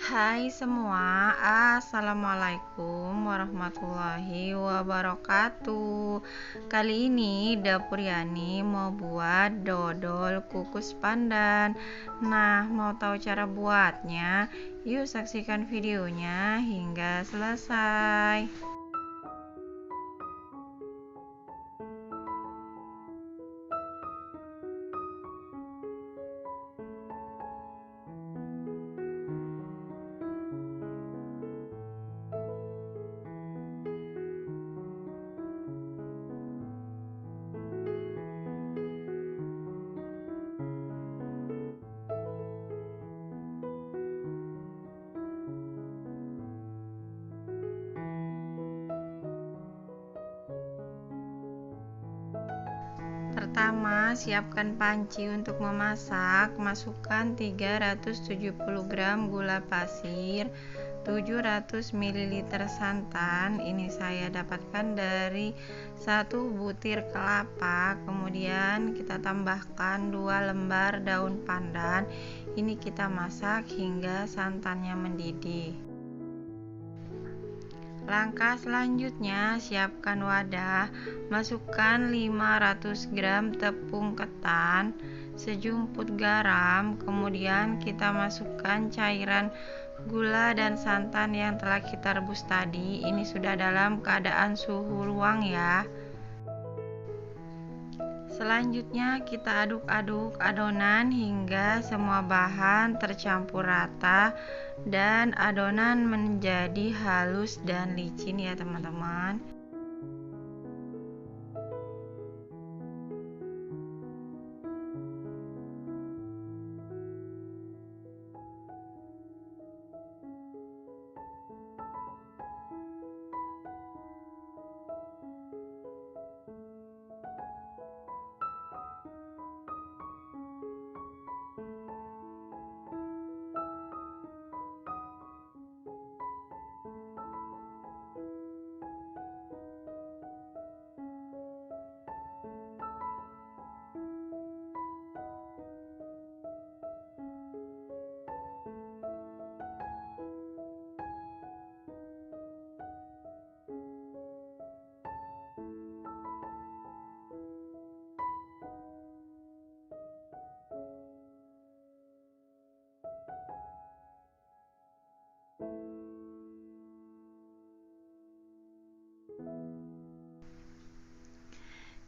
Hai semua, Assalamualaikum warahmatullahi wabarakatuh. Kali ini Dapur Yani mau buat dodol kukus pandan. Nah, mau tahu cara buatnya? Yuk saksikan videonya hingga selesai. Pertama, siapkan panci untuk memasak. Masukkan 370 gram gula pasir, 700 ml santan. Ini saya dapatkan dari 1 butir kelapa. Kemudian kita tambahkan 2 lembar daun pandan. Ini kita masak hingga santannya mendidih. Langkah selanjutnya, siapkan wadah, masukkan 500 gram tepung ketan, sejumput garam, kemudian kita masukkan cairan gula dan santan yang telah kita rebus tadi. Ini sudah dalam keadaan suhu ruang ya. Selanjutnya kita aduk-aduk adonan hingga semua bahan tercampur rata dan adonan menjadi halus dan licin ya teman-teman.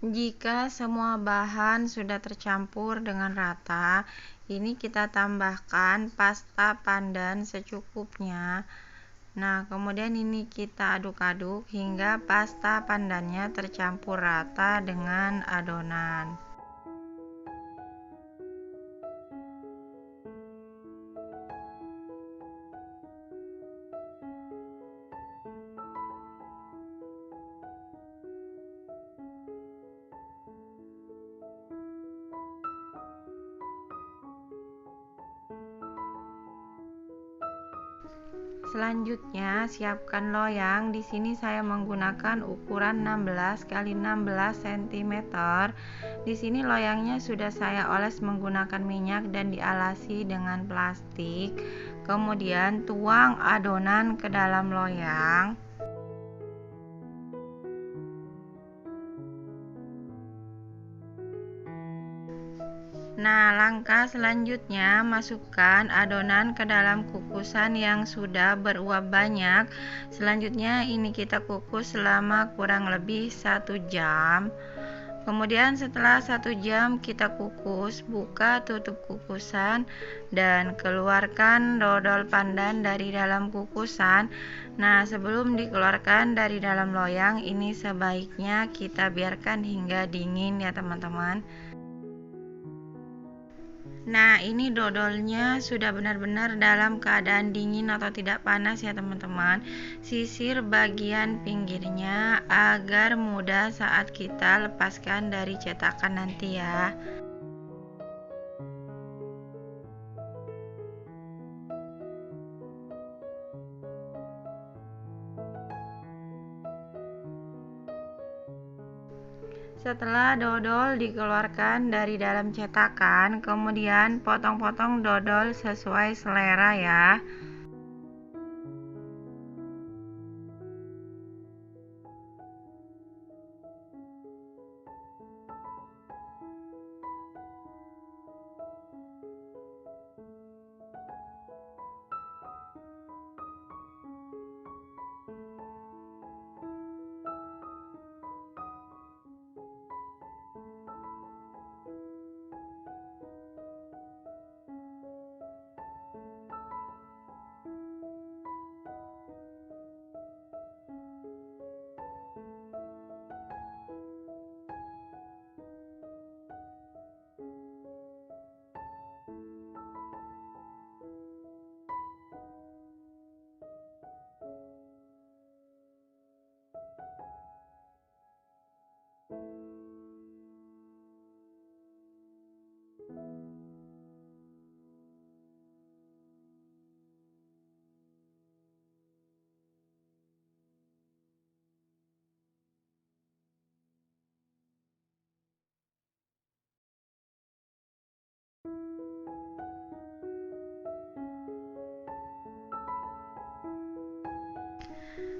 Jika semua bahan sudah tercampur dengan rata, ini kita tambahkan pasta pandan secukupnya. Nah, kemudian ini kita aduk-aduk hingga pasta pandannya tercampur rata dengan adonan. Selanjutnya, siapkan loyang. Di sini saya menggunakan ukuran 16 x 16 cm. Di sini loyangnya sudah saya oles menggunakan minyak dan dialasi dengan plastik. Kemudian tuang adonan ke dalam loyang. Nah, langkah selanjutnya masukkan adonan ke dalam kukusan yang sudah beruap banyak. Selanjutnya ini kita kukus selama kurang lebih 1 jam. Kemudian setelah 1 jam kita kukus, buka tutup kukusan dan keluarkan dodol pandan dari dalam kukusan. Nah, sebelum dikeluarkan dari dalam loyang, ini sebaiknya kita biarkan hingga dingin ya teman-teman. Nah, ini dodolnya sudah benar-benar dalam keadaan dingin atau tidak panas ya teman-teman. Sisir bagian pinggirnya agar mudah saat kita lepaskan dari cetakan nanti ya. Setelah dodol dikeluarkan dari dalam cetakan, kemudian potong-potong dodol sesuai selera ya.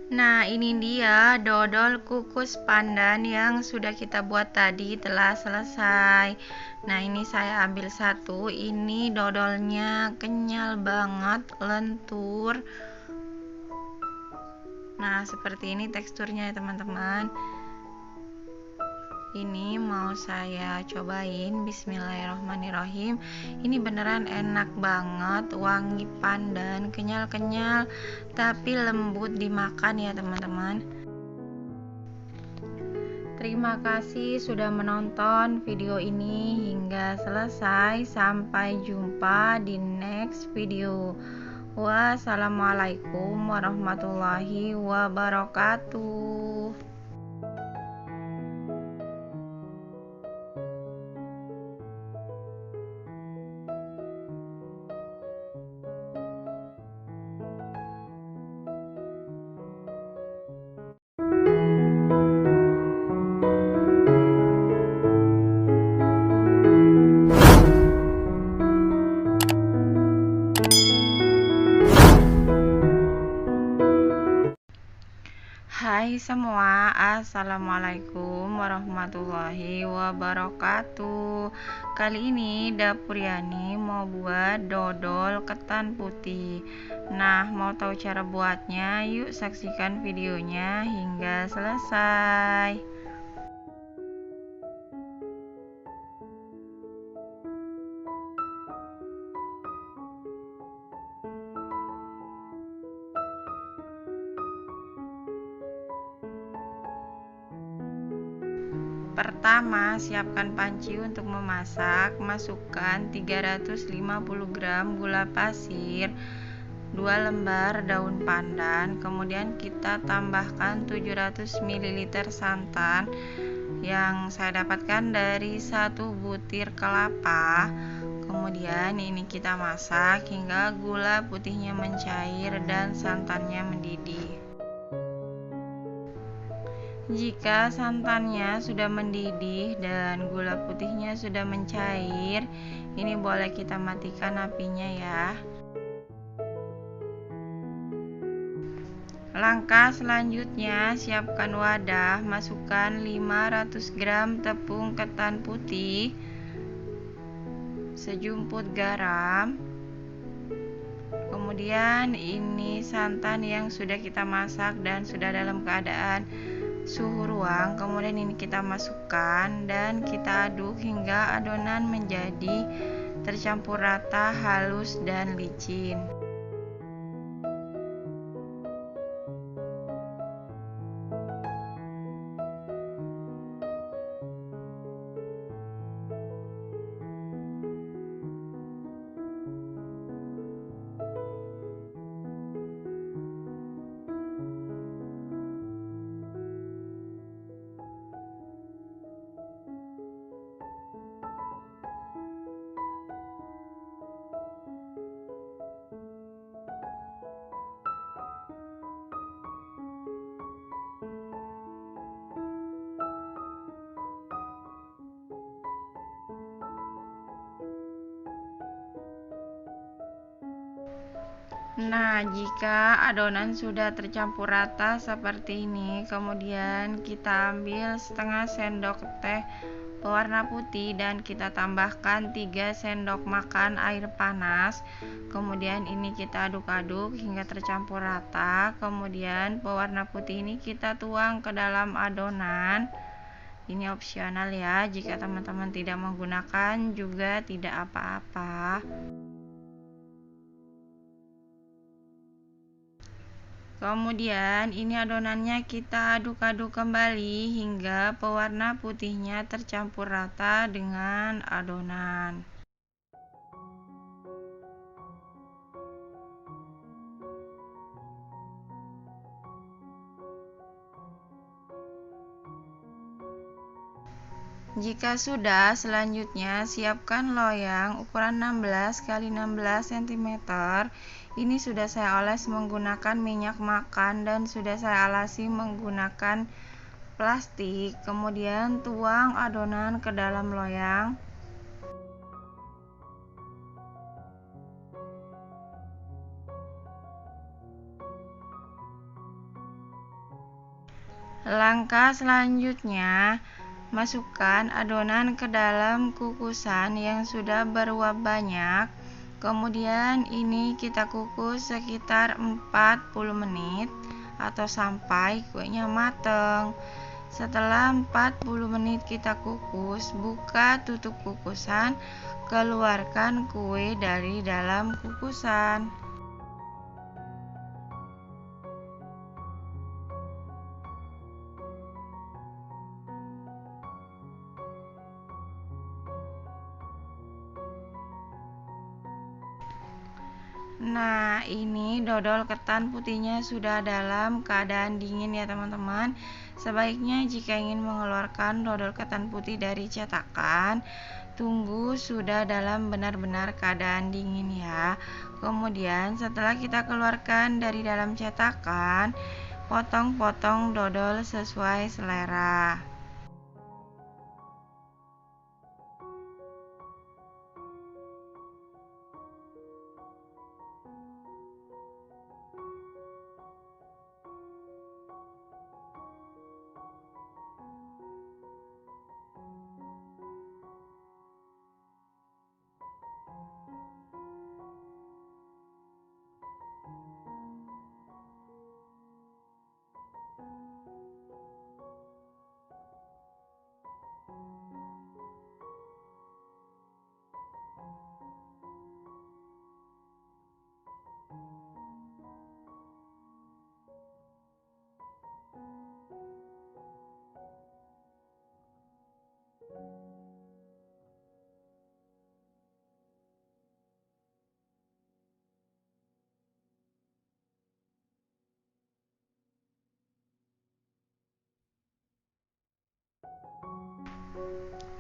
Nah, ini dia dodol kukus pandan yang sudah kita buat tadi telah selesai. Nah, ini saya ambil satu. Ini dodolnya kenyal banget, lentur. Nah, seperti ini teksturnya ya teman-teman. Ini mau saya cobain. Bismillahirrahmanirrahim. Ini beneran enak banget, wangi pandan, kenyal-kenyal tapi lembut dimakan ya teman-teman. Terima kasih sudah menonton video ini hingga selesai. Sampai jumpa di next video. Wassalamualaikum warahmatullahi wabarakatuh. Hai semua, assalamualaikum warahmatullahi wabarakatuh. Kali ini Dapur Yani mau buat dodol ketan putih. Nah, mau tahu cara buatnya? Yuk saksikan videonya hingga selesai. Pertama, siapkan panci untuk memasak. Masukkan 350 gram gula pasir, 2 lembar daun pandan, kemudian kita tambahkan 700 ml santan yang saya dapatkan dari 1 butir kelapa. Kemudian ini kita masak hingga gula putihnya mencair dan santannya mendidih. Jika santannya sudah mendidih dan gula putihnya sudah mencair, ini boleh kita matikan apinya ya. Langkah selanjutnya, siapkan wadah, masukkan 500 gram tepung ketan putih, sejumput garam, kemudian ini santan yang sudah kita masak dan sudah dalam keadaan suhu ruang. Kemudian ini kita masukkan dan kita aduk hingga adonan menjadi tercampur rata, halus dan licin. Nah, jika adonan sudah tercampur rata seperti ini, kemudian kita ambil setengah sendok teh pewarna putih dan kita tambahkan 3 sendok makan air panas. Kemudian ini kita aduk-aduk hingga tercampur rata. Kemudian pewarna putih ini kita tuang ke dalam adonan. Ini opsional ya, jika teman-teman tidak menggunakan juga tidak apa-apa. Kemudian ini adonannya kita aduk-aduk kembali hingga pewarna putihnya tercampur rata dengan adonan. Jika sudah, selanjutnya siapkan loyang ukuran 16 x 16 cm. Ini sudah saya oles menggunakan minyak makan dan sudah saya alasi menggunakan plastik. Kemudian tuang adonan ke dalam loyang. Langkah selanjutnya, masukkan adonan ke dalam kukusan yang sudah beruap banyak. Kemudian ini kita kukus sekitar 40 menit atau sampai kuenya matang. Setelah 40 menit kita kukus, buka tutup kukusan, keluarkan kue dari dalam kukusan. Nah, ini dodol ketan putihnya sudah dalam keadaan dingin ya teman-teman. Sebaiknya jika ingin mengeluarkan dodol ketan putih dari cetakan, tunggu sudah dalam benar-benar keadaan dingin ya. Kemudian setelah kita keluarkan dari dalam cetakan, potong-potong dodol sesuai selera.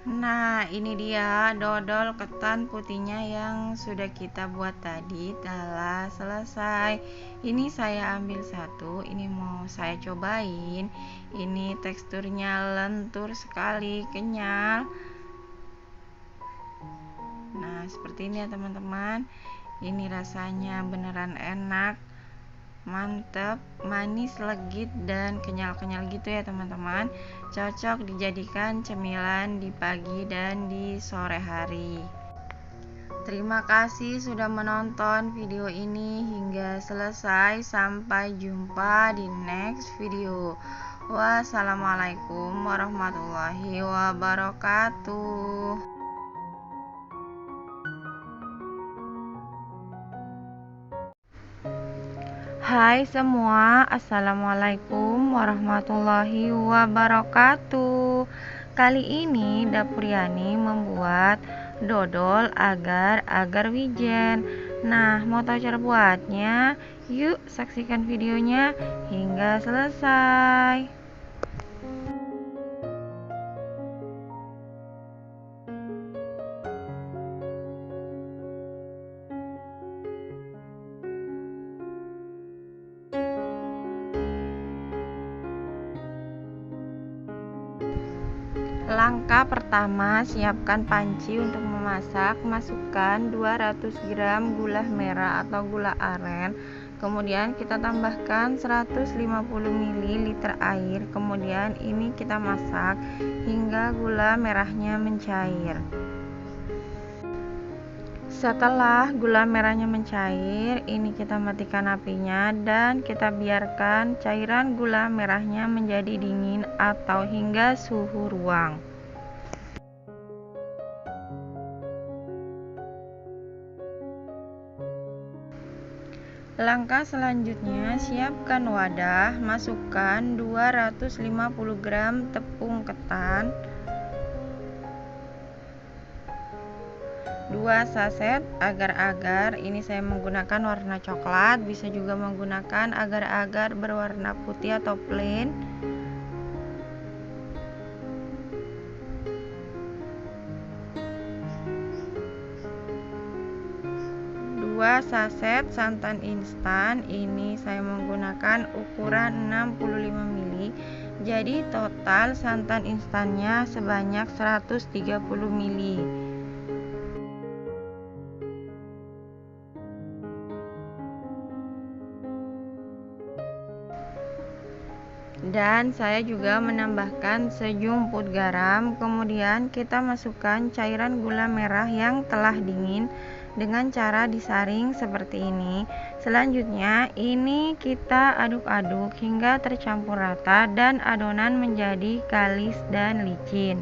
Nah, ini dia dodol ketan putihnya yang sudah kita buat tadi telah selesai. Ini saya ambil satu, ini mau saya cobain. Ini teksturnya lentur sekali, kenyal. Nah, seperti ini ya teman-teman. Ini rasanya beneran enak, mantap, manis, legit, dan kenyal-kenyal gitu ya teman-teman. Cocok dijadikan cemilan di pagi dan di sore hari. Terima kasih sudah menonton video ini hingga selesai. Sampai jumpa di next video. Wassalamualaikum warahmatullahi wabarakatuh. Hai semua, assalamualaikum warahmatullahi wabarakatuh. Kali ini Dapuriani membuat dodol agar-agar wijen. Nah, mau tahu cara buatnya? Yuk saksikan videonya hingga selesai. Langkah pertama, siapkan panci untuk memasak. Masukkan 200 gram gula merah atau gula aren. Kemudian kita tambahkan 150 ml air. Kemudian ini kita masak hingga gula merahnya mencair. Setelah gula merahnya mencair, ini kita matikan apinya dan kita biarkan cairan gula merahnya menjadi dingin atau hingga suhu ruang. Langkah selanjutnya, siapkan wadah, masukkan 250 gram tepung ketan, 2 saset agar-agar, ini saya menggunakan warna coklat, bisa juga menggunakan agar-agar berwarna putih atau plain. 2 saset santan instan, ini saya menggunakan ukuran 65 ml. Jadi total santan instannya sebanyak 130 ml. Dan saya juga menambahkan sejumput garam. Kemudian kita masukkan cairan gula merah yang telah dingin dengan cara disaring seperti ini. Selanjutnya ini kita aduk-aduk hingga tercampur rata dan adonan menjadi kalis dan licin.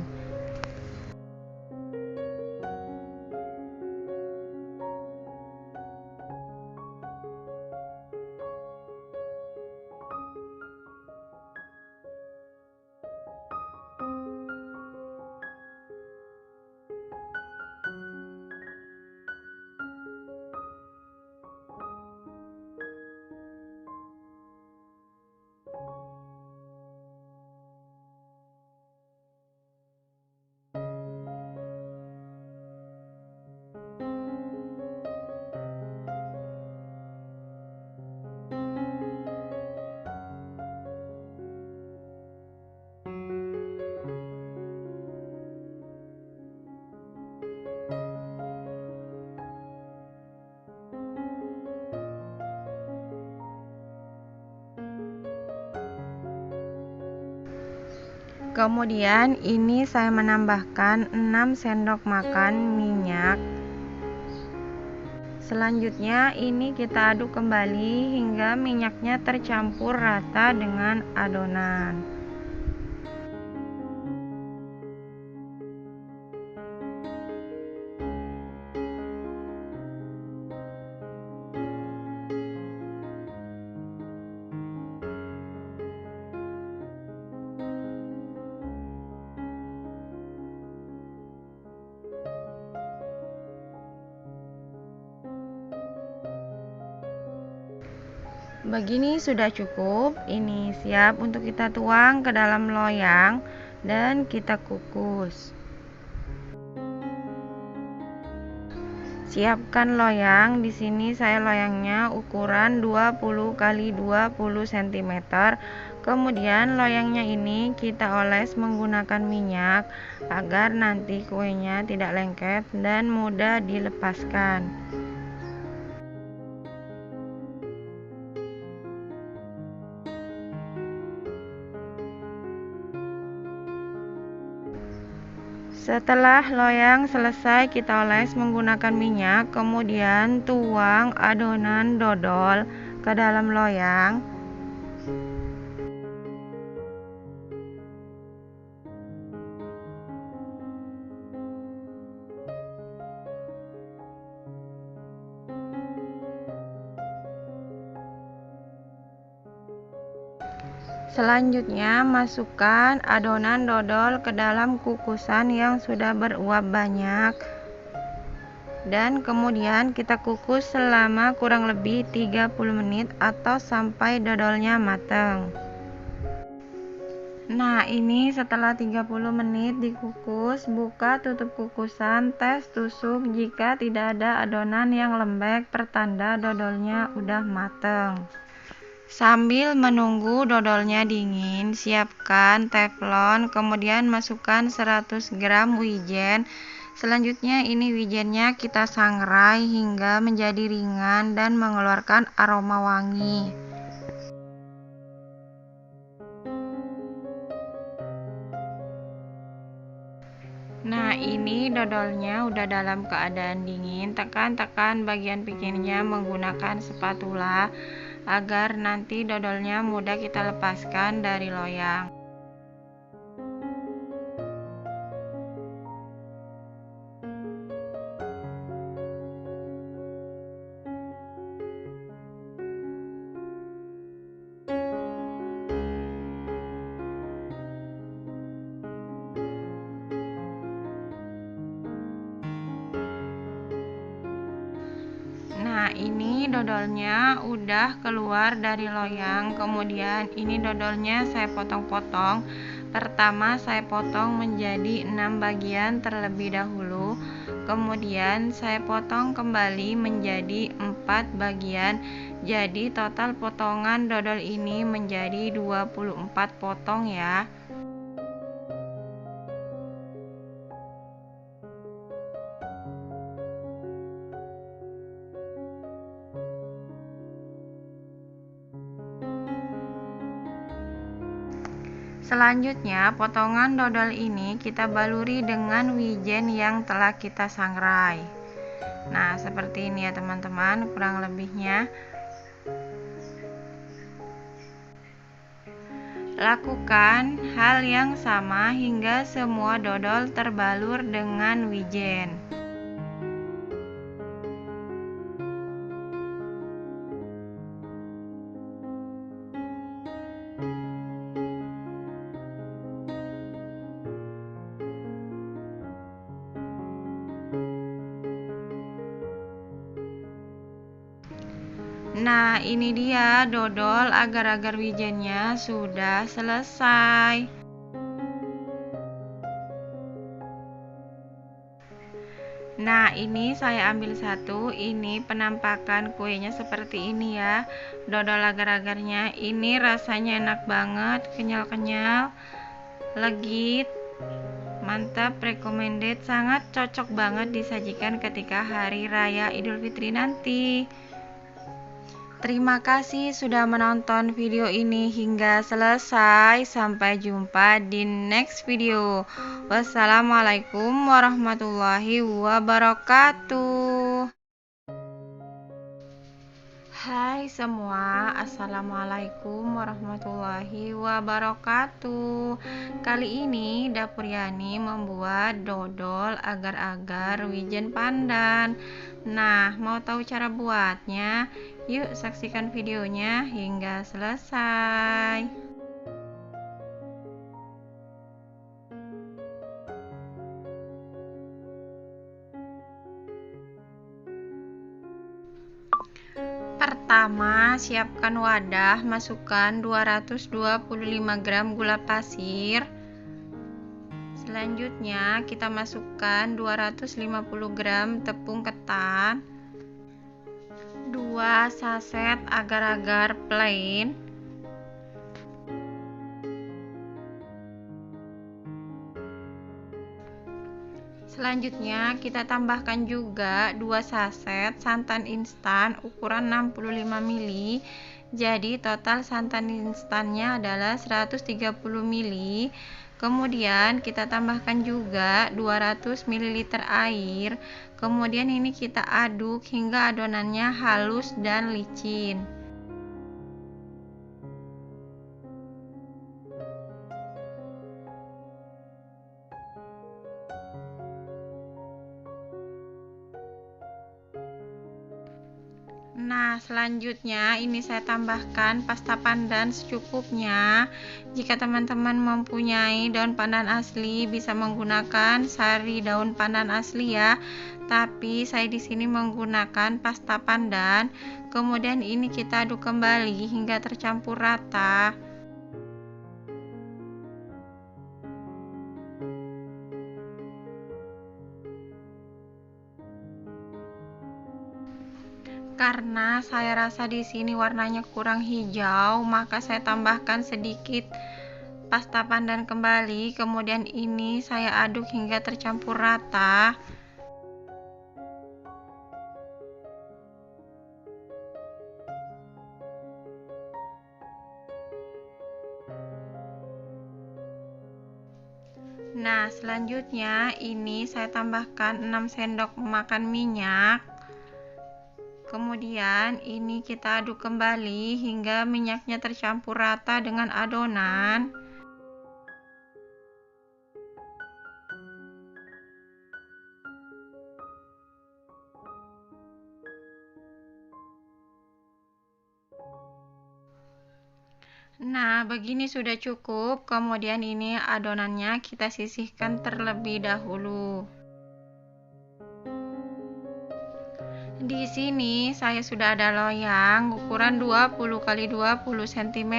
Kemudian ini saya menambahkan 6 sendok makan minyak. Selanjutnya ini kita aduk kembali hingga minyaknya tercampur rata dengan adonan. Begini sudah cukup. Ini siap untuk kita tuang ke dalam loyang dan kita kukus. Siapkan loyang. Di sini saya loyangnya ukuran 20 x 20 cm. Kemudian loyangnya ini kita oles menggunakan minyak agar nanti kuenya tidak lengket dan mudah dilepaskan. Setelah loyang selesai kita oles menggunakan minyak, kemudian tuang adonan dodol ke dalam loyang. Selanjutnya masukkan adonan dodol ke dalam kukusan yang sudah beruap banyak dan kemudian kita kukus selama kurang lebih 30 menit atau sampai dodolnya matang. Nah, ini setelah 30 menit dikukus, buka tutup kukusan, tes tusuk. Jika tidak ada adonan yang lembek, pertanda dodolnya udah matang. Sambil menunggu dodolnya dingin, siapkan teflon, kemudian masukkan 100 gram wijen. Selanjutnya ini wijennya kita sangrai hingga menjadi ringan dan mengeluarkan aroma wangi. Nah, ini dodolnya udah dalam keadaan dingin. Tekan-tekan bagian pinggirnya menggunakan spatula agar nanti dodolnya mudah kita lepaskan dari loyang. Nah, ini dodolnya udah keluar dari loyang. Kemudian ini dodolnya saya potong-potong. Pertama saya potong menjadi 6 bagian terlebih dahulu. Kemudian saya potong kembali menjadi 4 bagian. Jadi total potongan dodol ini menjadi 24 potong ya. Selanjutnya, potongan dodol ini kita baluri dengan wijen yang telah kita sangrai. Nah, seperti ini ya teman-teman, kurang lebihnya. Lakukan hal yang sama hingga semua dodol terbalur dengan wijen. Nah, ini dia dodol agar-agar wijennya sudah selesai. Nah, ini saya ambil satu. Ini penampakan kuenya seperti ini ya. Dodol agar-agarnya ini rasanya enak banget, kenyal-kenyal, legit. Mantap, recommended, sangat cocok banget disajikan ketika hari raya Idul Fitri nanti. Terima kasih sudah menonton video ini hingga selesai. Sampai jumpa di next video. Wassalamualaikum warahmatullahi wabarakatuh. Hai semua, assalamualaikum warahmatullahi wabarakatuh. Kali ini Dapur Yani membuat dodol agar-agar wijen pandan. Nah, mau tahu cara buatnya? Yuk saksikan videonya hingga selesai. Pertama, siapkan wadah, masukkan 225 gram gula pasir. Selanjutnya, kita masukkan 250 gram tepung ketan, 2 saset agar-agar plain, selanjutnya kita tambahkan juga 2 saset santan instan ukuran 65 ml. Jadi total santan instannya adalah 130 ml. Kemudian kita tambahkan juga 200 ml air. Kemudian ini kita aduk hingga adonannya halus dan licin. Nah, selanjutnya ini saya tambahkan pasta pandan secukupnya. Jika teman-teman mempunyai daun pandan asli, bisa menggunakan sari daun pandan asli ya. Tapi saya di sini menggunakan pasta pandan. Kemudian ini kita aduk kembali hingga tercampur rata. Karena saya rasa di sini warnanya kurang hijau, maka saya tambahkan sedikit pasta pandan kembali. Kemudian ini saya aduk hingga tercampur rata. Nah, selanjutnya ini saya tambahkan 6 sendok makan minyak. Kemudian ini kita aduk kembali hingga minyaknya tercampur rata dengan adonan. Nah, begini sudah cukup. Kemudian ini adonannya kita sisihkan terlebih dahulu. Di sini saya sudah ada loyang ukuran 20 x 20 cm.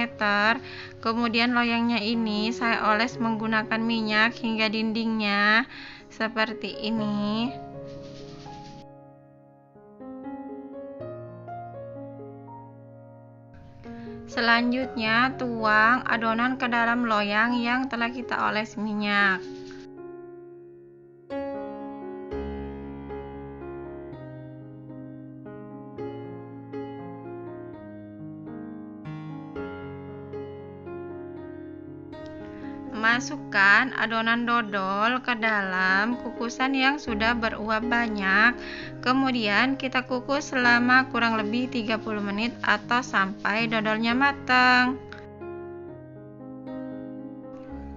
Kemudian loyangnya ini saya oles menggunakan minyak hingga dindingnya seperti ini. Selanjutnya tuang adonan ke dalam loyang yang telah kita oles minyak. Masukkan adonan dodol ke dalam kukusan yang sudah beruap banyak. Kemudian kita kukus selama kurang lebih 30 menit atau sampai dodolnya matang.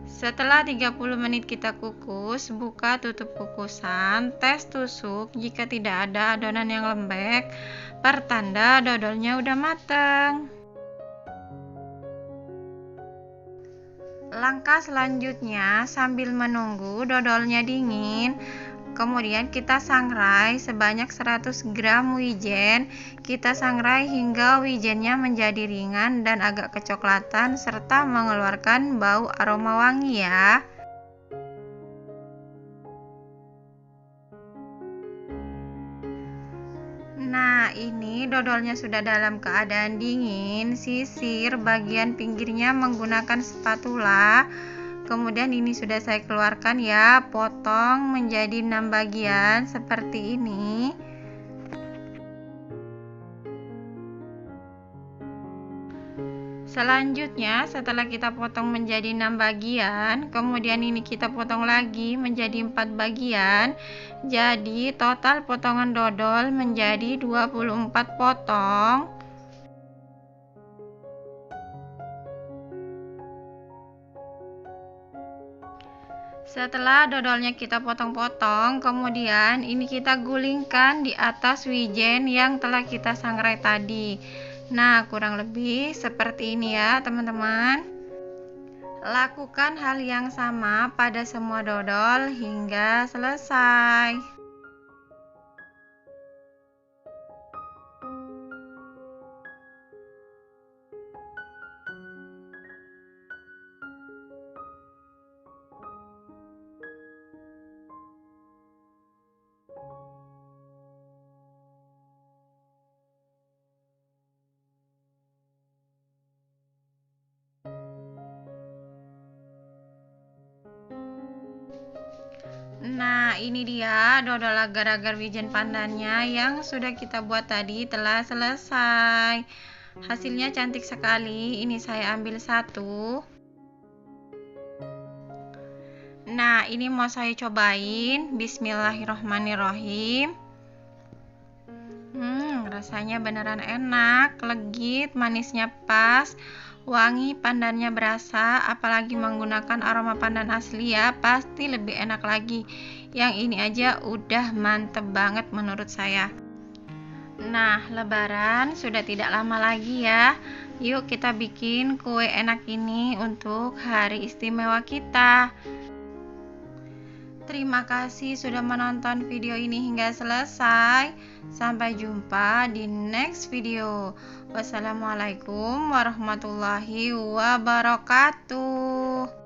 Setelah 30 menit kita kukus, buka tutup kukusan, tes tusuk. Jika tidak ada adonan yang lembek, pertanda dodolnya udah matang. Langkah selanjutnya, sambil menunggu dodolnya dingin, kemudian kita sangrai sebanyak 100 gram wijen. Kita sangrai hingga wijennya menjadi ringan dan agak kecoklatan serta mengeluarkan bau aroma wangi ya. Nah, ini dodolnya sudah dalam keadaan dingin. Sisir bagian pinggirnya menggunakan spatula. Kemudian ini sudah saya keluarkan ya, potong menjadi 6 bagian seperti ini. Selanjutnya, setelah kita potong menjadi 6 bagian, kemudian ini kita potong lagi menjadi 4 bagian. Jadi total potongan dodol menjadi 24 potong. Setelah dodolnya kita potong-potong, kemudian ini kita gulingkan di atas wijen yang telah kita sangrai tadi. Nah, kurang lebih seperti ini ya, teman-teman. Lakukan hal yang sama pada semua dodol hingga selesai. Nah, ini dia dodol agar-agar wijen pandannya yang sudah kita buat tadi telah selesai. Hasilnya cantik sekali. Ini saya ambil satu. Nah, ini mau saya cobain. Bismillahirrohmanirrohim. Rasanya beneran enak, legit, manisnya pas, wangi pandannya berasa, apalagi menggunakan aroma pandan asli ya, pasti lebih enak lagi. Yang ini aja udah mantep banget menurut saya. Nah, lebaran sudah tidak lama lagi ya. Yuk kita bikin kue enak ini untuk hari istimewa kita. Terima kasih sudah menonton video ini hingga selesai. Sampai jumpa di next video. Wassalamualaikum warahmatullahi wabarakatuh.